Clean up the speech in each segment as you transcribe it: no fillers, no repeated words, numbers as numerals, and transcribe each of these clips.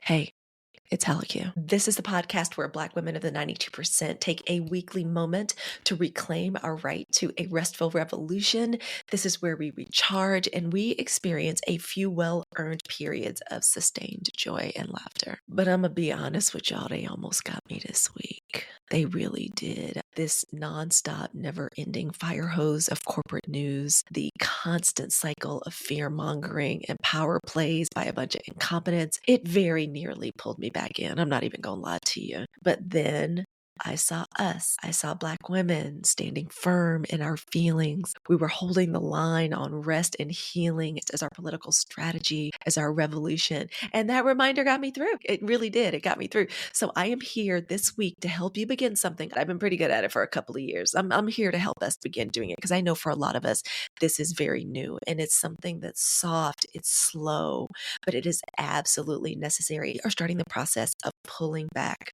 Hey, it's Halicue. This is the podcast where Black women of the 92% take a weekly moment to reclaim our right to a restful revolution. This is where we recharge and we experience a few well-earned periods of sustained joy and laughter. But I'm going to be honest with y'all, they almost got me this week. They really did. This nonstop, never-ending fire hose of corporate news, the constant cycle of fear-mongering and power plays by a bunch of incompetents, it very nearly pulled me back in. I'm not even going to lie to you. But then I saw us. I saw Black women standing firm in our feelings. We were holding the line on rest and healing as our political strategy, as our revolution. And that reminder got me through. It really did. It got me through. So I am here this week to help you begin something. I've been pretty good at it for a couple of years. I'm here to help us begin doing it because I know for a lot of us, this is very new and it's something that's soft, it's slow, but it is absolutely necessary. Or starting the process of pulling back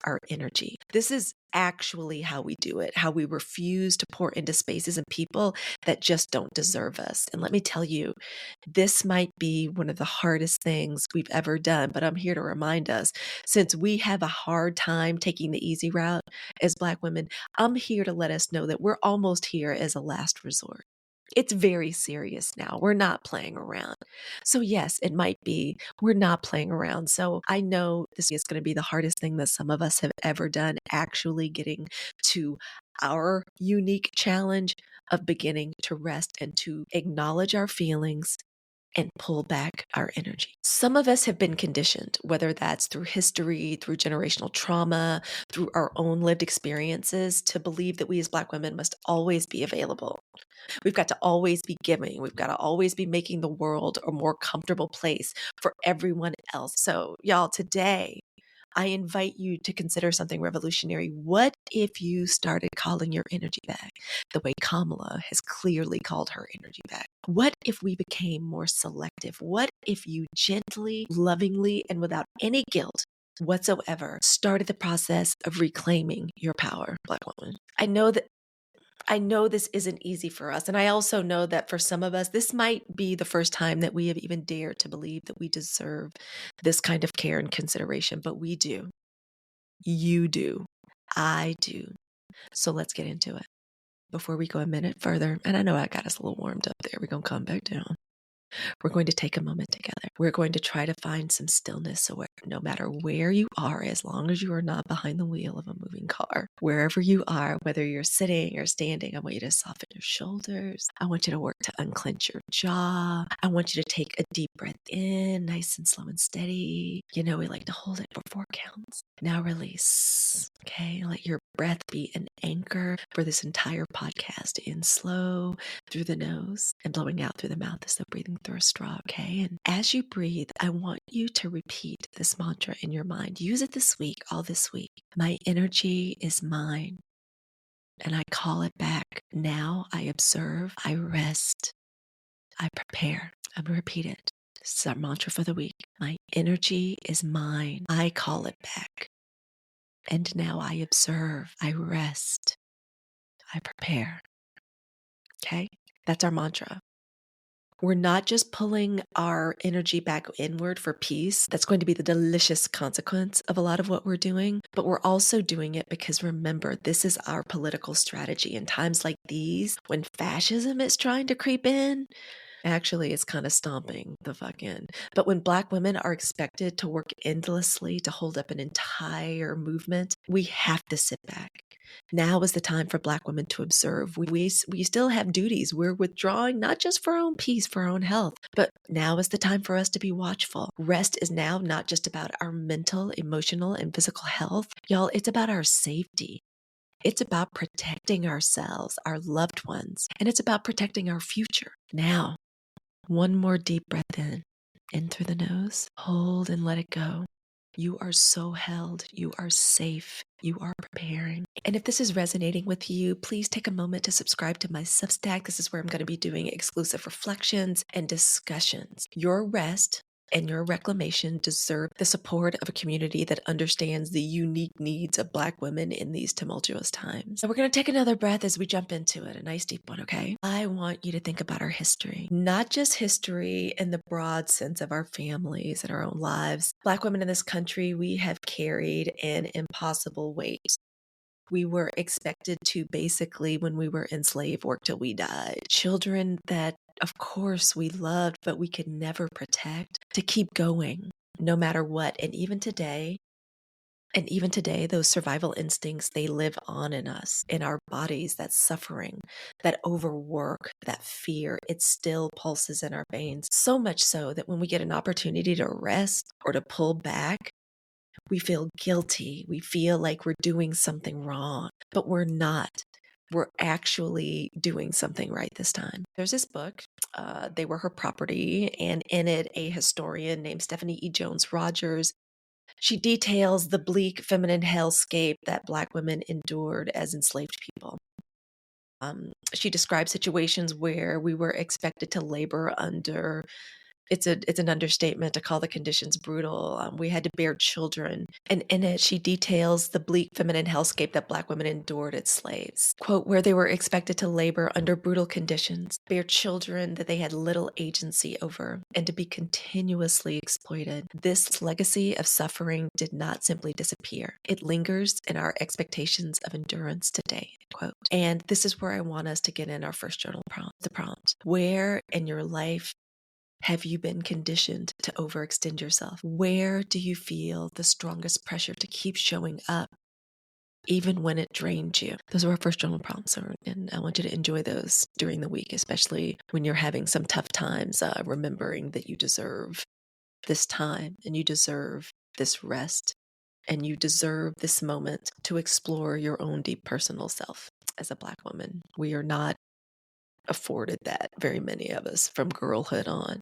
our energy. This is actually how we do it, how we refuse to pour into spaces and people that just don't deserve us. And let me tell you, this might be one of the hardest things we've ever done, but I'm here to remind us, since we have a hard time taking the easy route as Black women, I'm here to let us know that we're almost here as a last resort. It's very serious now. We're not playing around. So yes, it might be. We're not playing around. So I know this is going to be the hardest thing that some of us have ever done, actually getting to our unique challenge of beginning to rest and to acknowledge our feelings and pull back our energy. Some of us have been conditioned, whether that's through history, through generational trauma, through our own lived experiences, to believe that we as Black women must always be available. We've got to always be giving. We've got to always be making the world a more comfortable place for everyone else. So, y'all, today, I invite you to consider something revolutionary. What if you started calling your energy back the way Kamala has clearly called her energy back? What if we became more selective? What if you gently, lovingly, and without any guilt whatsoever started the process of reclaiming your power, Black woman? I know this isn't easy for us. And I also know that for some of us, this might be the first time that we have even dared to believe that we deserve this kind of care and consideration, but we do. You do. I do. So let's get into it. Before we go a minute further, and I know I got us a little warmed up there, we're going to calm back down. We're going to take a moment together. We're going to try to find some stillness so no matter where you are, as long as you are not behind the wheel of a moving car, wherever you are, whether you're sitting or standing, I want you to soften your shoulders. I want you to work to unclench your jaw. I want you to take a deep breath in, nice and slow and steady. You know, we like to hold it for 4 counts. Now release. Okay, let your breath be an anchor for this entire podcast. In slow through the nose and blowing out through the mouth as though breathing through a straw, okay? And as you breathe, I want you to repeat this mantra in your mind. Use it this week, all this week. My energy is mine, and I call it back. Now I observe, I rest, I prepare. I'm going to repeat it. This is our mantra for the week. My energy is mine. I call it back. And now I observe, I rest, I prepare. Okay? That's our mantra. We're not just pulling our energy back inward for peace. That's going to be the delicious consequence of a lot of what we're doing. But we're also doing it because remember, this is our political strategy. In times like these, when fascism is trying to creep in, actually, it's kind of stomping the fuck in. But when Black women are expected to work endlessly to hold up an entire movement, we have to sit back. Now is the time for Black women to observe. We still have duties. We're withdrawing not just for our own peace, for our own health, but now is the time for us to be watchful. Rest is now not just about our mental, emotional, and physical health. Y'all, it's about our safety. It's about protecting ourselves, our loved ones, and it's about protecting our future. Now, one more deep breath in through the nose, hold and let it go. You are so held. You are safe. You are preparing. And if this is resonating with you, please take a moment to subscribe to my Substack. This is where I'm going to be doing exclusive reflections and discussions. Your rest and your reclamation deserve the support of a community that understands the unique needs of Black women in these tumultuous times. So we're going to take another breath as we jump into it, a nice deep one, okay? I want you to think about our history, not just history in the broad sense of our families and our own lives. Black women in this country, we have carried an impossible weight. We were expected to basically, when we were enslaved, work till we died. Children that, of course, we loved, but we could never protect, to keep going no matter what. And even today, those survival instincts, they live on in us, in our bodies, that suffering, that overwork, that fear, it still pulses in our veins. So much so that when we get an opportunity to rest or to pull back, we feel guilty. We feel like we're doing something wrong, but we're not. We're actually doing something right this time. There's this book, They Were Her Property, and in it, a historian named Stephanie E. Jones Rogers, she details the bleak feminine hellscape that Black women endured as enslaved people. She describes situations where we were expected to labor under, it's an understatement to call the conditions brutal. We had to bear children. And in it, she details the bleak feminine hellscape that Black women endured as slaves. Quote, where they were expected to labor under brutal conditions, bear children that they had little agency over, and to be continuously exploited. This legacy of suffering did not simply disappear. It lingers in our expectations of endurance today. Quote. And this is where I want us to get in our first journal prompt, the prompt. Where in your life have you been conditioned to overextend yourself? Where do you feel the strongest pressure to keep showing up, even when it drained you? Those are our first journal prompts, and I want you to enjoy those during the week, especially when you're having some tough times, remembering that you deserve this time and you deserve this rest and you deserve this moment to explore your own deep personal self. As a Black woman, we are not afforded that, very many of us, from girlhood on.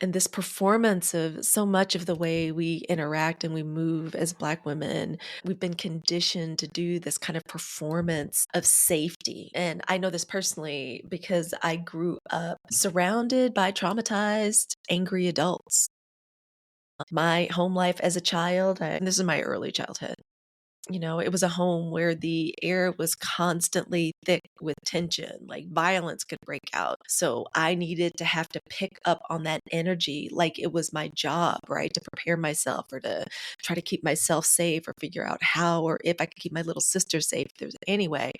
And this performance of so much of the way we interact and we move as Black women, we've been conditioned to do this kind of performance of safety. And I know this personally because I grew up surrounded by traumatized, angry adults. My home life as a child, and this is my early childhood, it was a home where the air was constantly thick with tension, like violence could break out. So I needed to have to pick up on that energy like it was my job, right? To prepare myself or to try to keep myself safe or figure out how or if I could keep my little sister safe. If there's any way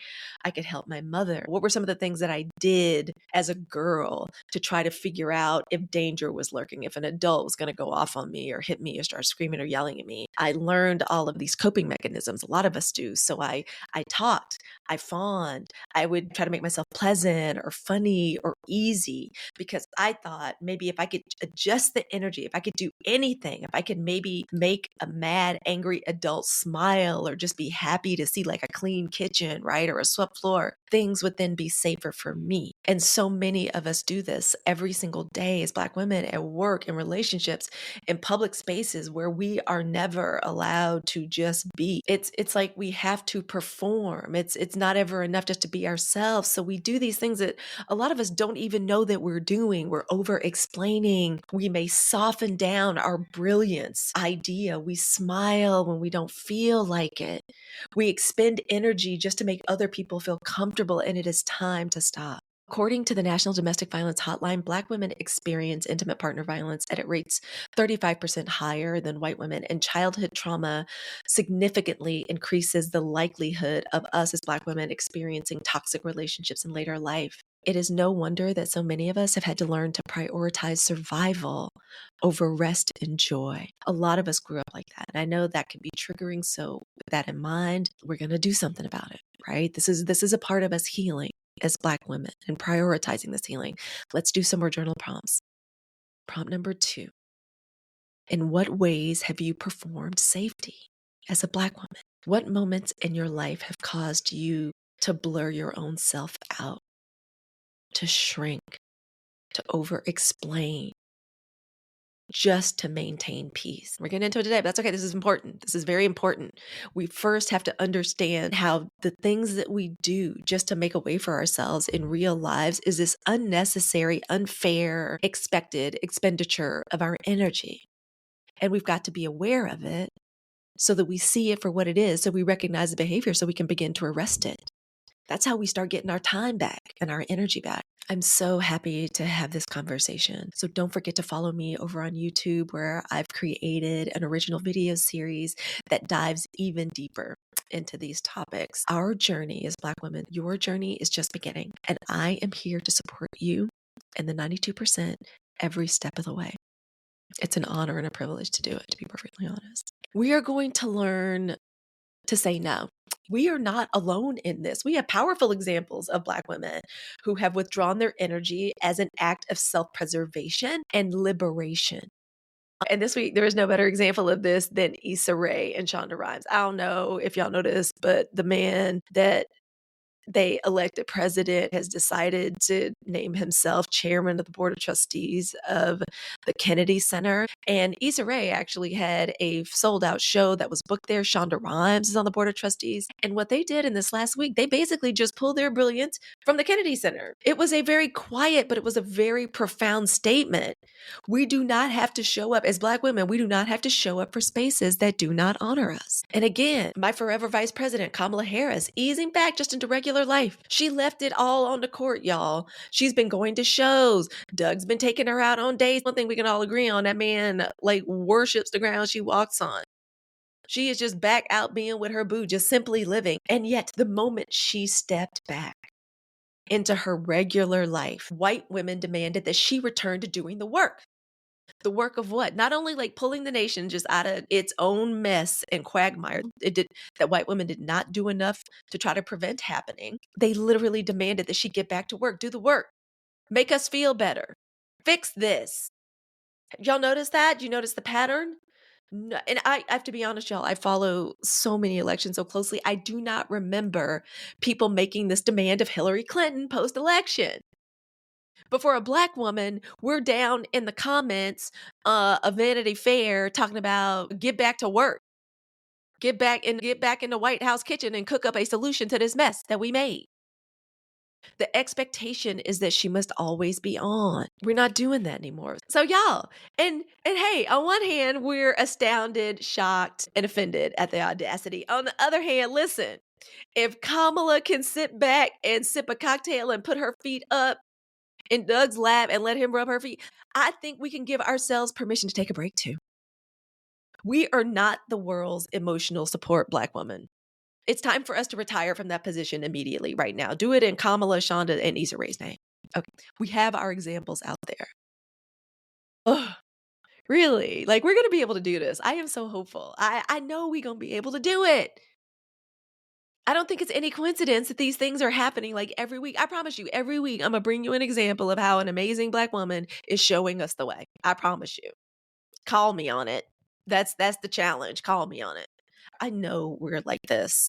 I could help my mother. What were some of the things that I did as a girl to try to figure out if danger was lurking, if an adult was going to go off on me or hit me or start screaming or yelling at me? I learned all of these coping mechanisms. A lot of us do. So I talked, I fawned, I would try to make myself pleasant or funny or easy because I thought maybe if I could adjust the energy, if I could do anything, if I could maybe make a mad, angry adult smile or just be happy to see like a clean kitchen, right? Or a swept floor, things would then be safer for me. And so many of us do this every single day as Black women at work, in relationships, in public spaces where we are never allowed to just be. It's like we have to perform. It's not ever enough just to be ourselves. So we do these things that a lot of us don't even know that we're doing. We're over explaining. We may soften down our brilliance idea. We smile when we don't feel like it. We expend energy just to make other people feel comfortable, and it is time to stop. According to the National Domestic Violence Hotline, Black women experience intimate partner violence at rates 35% higher than white women, and childhood trauma significantly increases the likelihood of us as Black women experiencing toxic relationships in later life. It is no wonder that so many of us have had to learn to prioritize survival over rest and joy. A lot of us grew up like that, and I know that can be triggering. So with that in mind, we're going to do something about it, right? This is a part of us healing as Black women and prioritizing this healing. Let's do some more journal prompts. Prompt number 2. In what ways have you performed safety as a Black woman? What moments in your life have caused you to blur your own self out, to shrink, to over-explain, just to maintain peace. We're getting into it today, but that's okay. This is important. This is very important. We first have to understand how the things that we do just to make a way for ourselves in real lives is this unnecessary, unfair, expected expenditure of our energy. And we've got to be aware of it so that we see it for what it is, so we recognize the behavior so we can begin to arrest it. That's how we start getting our time back and our energy back. I'm so happy to have this conversation. So don't forget to follow me over on YouTube, where I've created an original video series that dives even deeper into these topics. Our journey as Black women, your journey is just beginning. And I am here to support you and the 92% every step of the way. It's an honor and a privilege to do it, to be perfectly honest. We are going to learn to say no. We are not alone in this. We have powerful examples of Black women who have withdrawn their energy as an act of self-preservation and liberation. And this week, there is no better example of this than Issa Rae and Shonda Rhimes. I don't know if y'all know this, but the man that they elected president has decided to name himself chairman of the board of trustees of the Kennedy Center. And Issa Rae actually had a sold out show that was booked there. Shonda Rhimes is on the board of trustees. And what they did in this last week, they basically just pulled their brilliance from the Kennedy Center. It was a very quiet, but it was a very profound statement. We do not have to show up as Black women. We do not have to show up for spaces that do not honor us. And again, my forever vice president, Kamala Harris, easing back just into regular life. She left it all on the court, y'all. She's been going to shows. Doug's been taking her out on dates. One thing we can all agree on, that man worships the ground she walks on. She is just back out being with her boo, just simply living. And yet the moment she stepped back into her regular life, white women demanded that she return to doing the work. The work of what? Not only pulling the nation just out of its own mess and quagmire, that white women did not do enough to try to prevent happening. They literally demanded that she get back to work, do the work, make us feel better, fix this. Y'all notice that? Do you notice the pattern? No, and I have to be honest, y'all, I follow so many elections so closely. I do not remember people making this demand of Hillary Clinton post-election. But for a Black woman, we're down in the comments of Vanity Fair talking about get back to work, get back in the White House kitchen and cook up a solution to this mess that we made. The expectation is that she must always be on. We're not doing that anymore. So y'all, and hey, on one hand, we're astounded, shocked, and offended at the audacity. On the other hand, listen, if Kamala can sit back and sip a cocktail and put her feet up in Doug's lap and let him rub her feet, I think we can give ourselves permission to take a break too. We are not the world's emotional support Black woman. It's time for us to retire from that position immediately right now. Do it in Kamala, Shonda, and Issa Rae's name. Okay, we have our examples out there. Oh, really? We're going to be able to do this. I am so hopeful. I know we're going to be able to do it. I don't think it's any coincidence that these things are happening every week. I promise you, every week I'm going to bring you an example of how an amazing Black woman is showing us the way. I promise you. Call me on it. That's the challenge. Call me on it. I know we're like this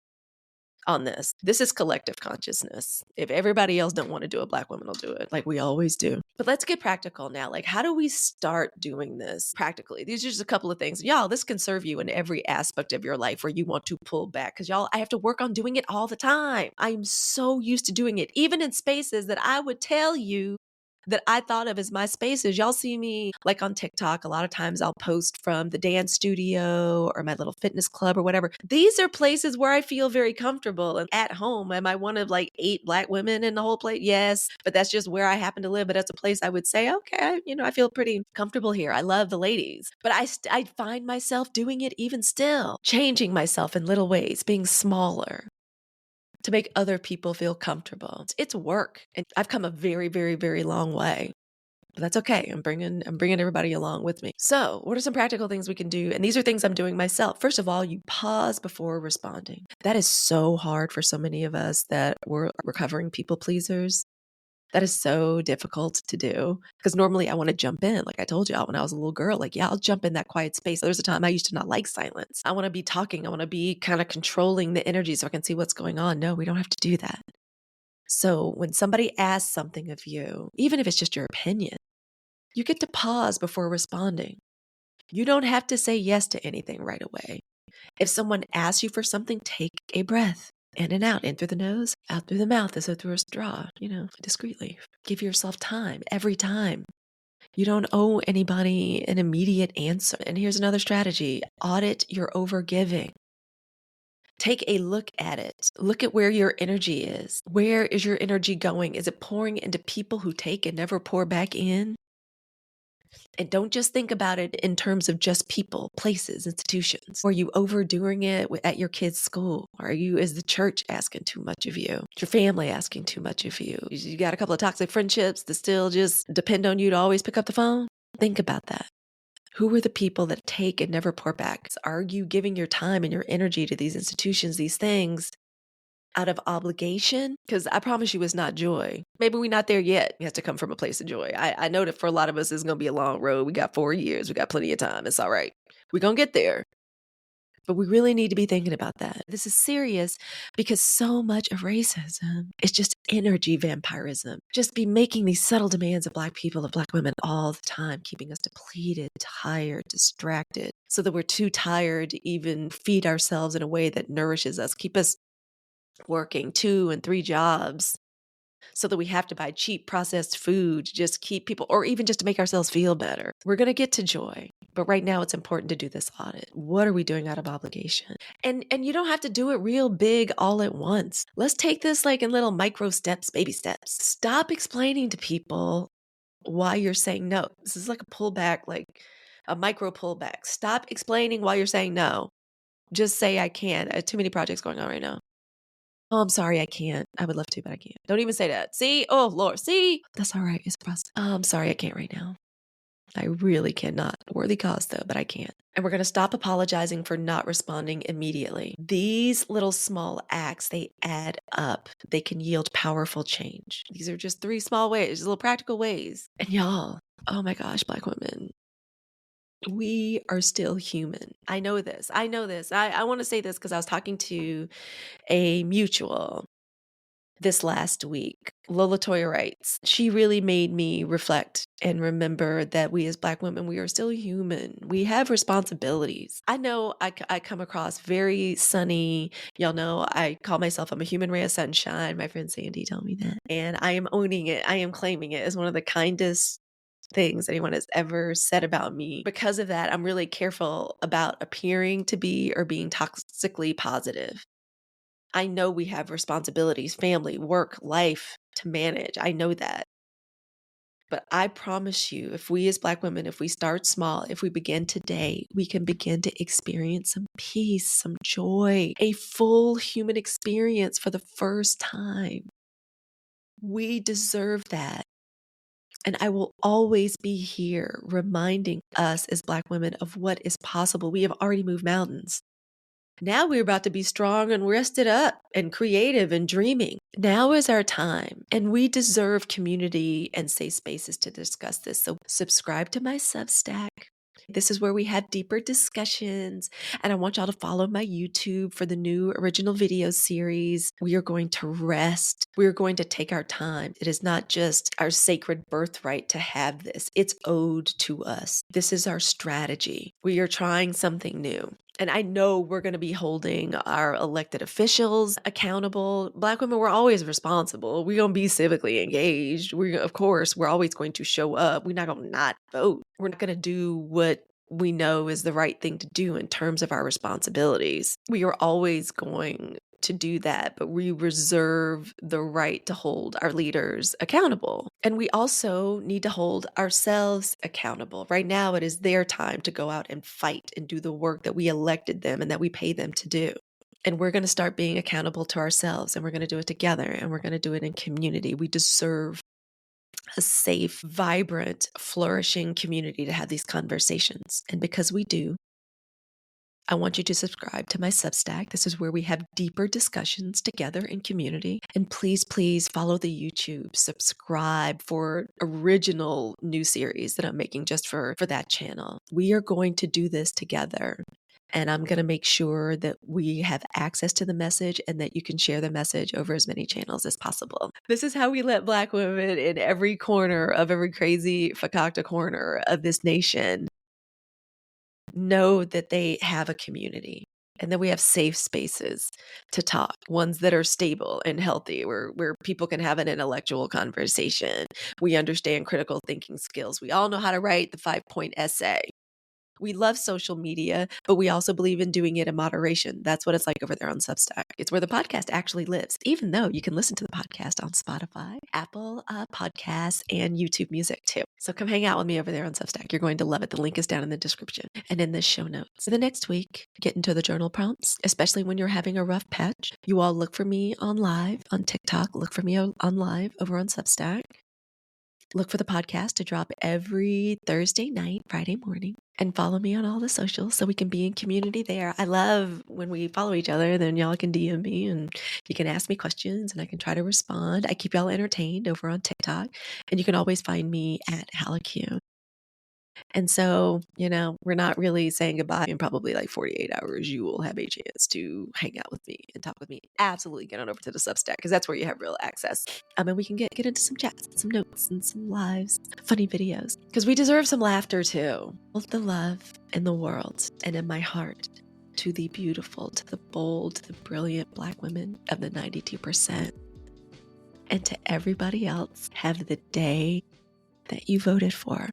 on this. This is collective consciousness. If everybody else don't want to do it, Black women will do it like we always do. But let's get practical now. How do we start doing this practically? These are just a couple of things. Y'all, this can serve you in every aspect of your life where you want to pull back. Because y'all, I have to work on doing it all the time. I am so used to doing it, even in spaces that I would tell you that I thought of as my spaces. Y'all see me on TikTok. A lot of times I'll post from the dance studio or my little fitness club or whatever. These are places where I feel very comfortable and at home. Am I one of 8 Black women in the whole place? Yes, but that's just where I happen to live. But that's a place I would say, okay, I feel pretty comfortable here. I love the ladies, but I find myself doing it even still, changing myself in little ways, being smaller, to make other people feel comfortable. It's work. And I've come a very, very, very long way. But that's okay. I'm bringing everybody along with me. So what are some practical things we can do? And these are things I'm doing myself. First of all, you pause before responding. That is so hard for so many of us that we're recovering people pleasers. That is so difficult to do because normally I want to jump in. Like I told y'all when I was a little girl, I'll jump in that quiet space. There's a time I used to not like silence. I want to be talking. I want to be kind of controlling the energy so I can see what's going on. No, we don't have to do that. So when somebody asks something of you, even if it's just your opinion, you get to pause before responding. You don't have to say yes to anything right away. If someone asks you for something, take a breath. In and out, in through the nose, out through the mouth, as though through a straw, discreetly. Give yourself time every time. You don't owe anybody an immediate answer. And here's another strategy: audit your overgiving. Take a look at it. Look at where your energy is. Where is your energy going? Is it pouring into people who take and never pour back in? And don't just think about it in terms of just people, places, institutions. Are you overdoing it at your kid's school? Is the church asking too much of you? Is your family asking too much of you? You got a couple of toxic friendships that still just depend on you to always pick up the phone? Think about that. Who are the people that take and never pour back? Are you giving your time and your energy to these institutions, these things, out of obligation? Because I promise you it's not joy. Maybe we're not there yet. It has to come from a place of joy. I know that for a lot of us, it's going to be a long road. We got 4 years. We got plenty of time. It's all right. We're going to get there. But we really need to be thinking about that. This is serious because so much of racism is just energy vampirism. Just be making these subtle demands of Black people, of Black women all the time, keeping us depleted, tired, distracted, so that we're too tired to even feed ourselves in a way that nourishes us, keep us working 2 and 3 jobs, so that we have to buy cheap processed food to just keep people, or even just to make ourselves feel better. We're going to get to joy. But right now it's important to do this audit. What are we doing out of obligation? And you don't have to do it real big all at once. Let's take this like in little micro steps, baby steps. Stop explaining to people why you're saying no. This is like a pullback, like a micro pullback. Stop explaining why you're saying no. Just say I can't. I have too many projects going on right now. Oh, I'm sorry, I can't. I would love to, but I can't. Don't even say that. See? Oh, Lord. See? That's all right. It's a process. I'm sorry, I can't right now. I really cannot. Worthy cause, though, but I can't. And we're going to stop apologizing for not responding immediately. These little small acts, they add up. They can yield powerful change. These are just 3 small ways, little practical ways. And y'all, oh my gosh, Black women, we are still human. I know this. I want to say this because I was talking to a mutual this last week. Lola Toya writes, she really made me reflect and remember that we as Black women, we are still human. We have responsibilities. I know I come across very sunny. Y'all know I call myself, I'm a human ray of sunshine. My friend Sandy told me that. And I am owning it. I am claiming it as one of the kindest things anyone has ever said about me. Because of that, I'm really careful about appearing to be or being toxically positive. I know we have responsibilities, family, work, life to manage. I know that. But I promise you, if we as Black women, if we start small, if we begin today, we can begin to experience some peace, some joy, a full human experience for the first time. We deserve that. And I will always be here reminding us as Black women of what is possible. We have already moved mountains. Now we're about to be strong and rested up and creative and dreaming. Now is our time, and we deserve community and safe spaces to discuss this. So subscribe to my Substack. This is where we have deeper discussions, and I want y'all to follow my YouTube for the new original video series. We are going to rest. We are going to take our time. It is not just our sacred birthright to have this. It's owed to us. This is our strategy. We are trying something new. And I know we're going to be holding our elected officials accountable. Black women, we're always responsible. We're going to be civically engaged. Of course, we're always going to show up. We're not going to not vote. We're not going to do what we know is the right thing to do in terms of our responsibilities. We are always going to do that, but we reserve the right to hold our leaders accountable. And we also need to hold ourselves accountable. Right now, it is their time to go out and fight and do the work that we elected them and that we pay them to do. And we're going to start being accountable to ourselves, and we're going to do it together, and we're going to do it in community. We deserve a safe, vibrant, flourishing community to have these conversations. And because we do, I want you to subscribe to my Substack. This is where we have deeper discussions together in community. And please, please follow the YouTube, subscribe for original new series that I'm making just for that channel. We are going to do this together. And I'm going to make sure that we have access to the message and that you can share the message over as many channels as possible. This is how we let Black women in every corner of every crazy fakakta corner of this nation know that they have a community and that we have safe spaces to talk, ones that are stable and healthy, where people can have an intellectual conversation. We understand critical thinking skills. We all know how to write the 5-point essay. We love social media, but we also believe in doing it in moderation. That's what it's like over there on Substack. It's where the podcast actually lives, even though you can listen to the podcast on Spotify, Apple Podcasts, and YouTube Music too. So come hang out with me over there on Substack. You're going to love it. The link is down in the description and in the show notes. For the next week, get into the journal prompts, especially when you're having a rough patch. You all look for me on live on TikTok. Look for me on live over on Substack. Look for the podcast to drop every Thursday night, Friday morning, and follow me on all the socials so we can be in community there. I love when we follow each other, then y'all can DM me and you can ask me questions and I can try to respond. I keep y'all entertained over on TikTok, and you can always find me at Halicue. And so, we're not really saying goodbye. In probably like 48 hours, you will have a chance to hang out with me and talk with me. Absolutely get on over to the Substack because that's where you have real access. And we can get into some chats, some notes, and some lives, funny videos, because we deserve some laughter too. All the love in the world and in my heart to the beautiful, to the bold, to the brilliant Black women of the 92%. And to everybody else, have the day that you voted for.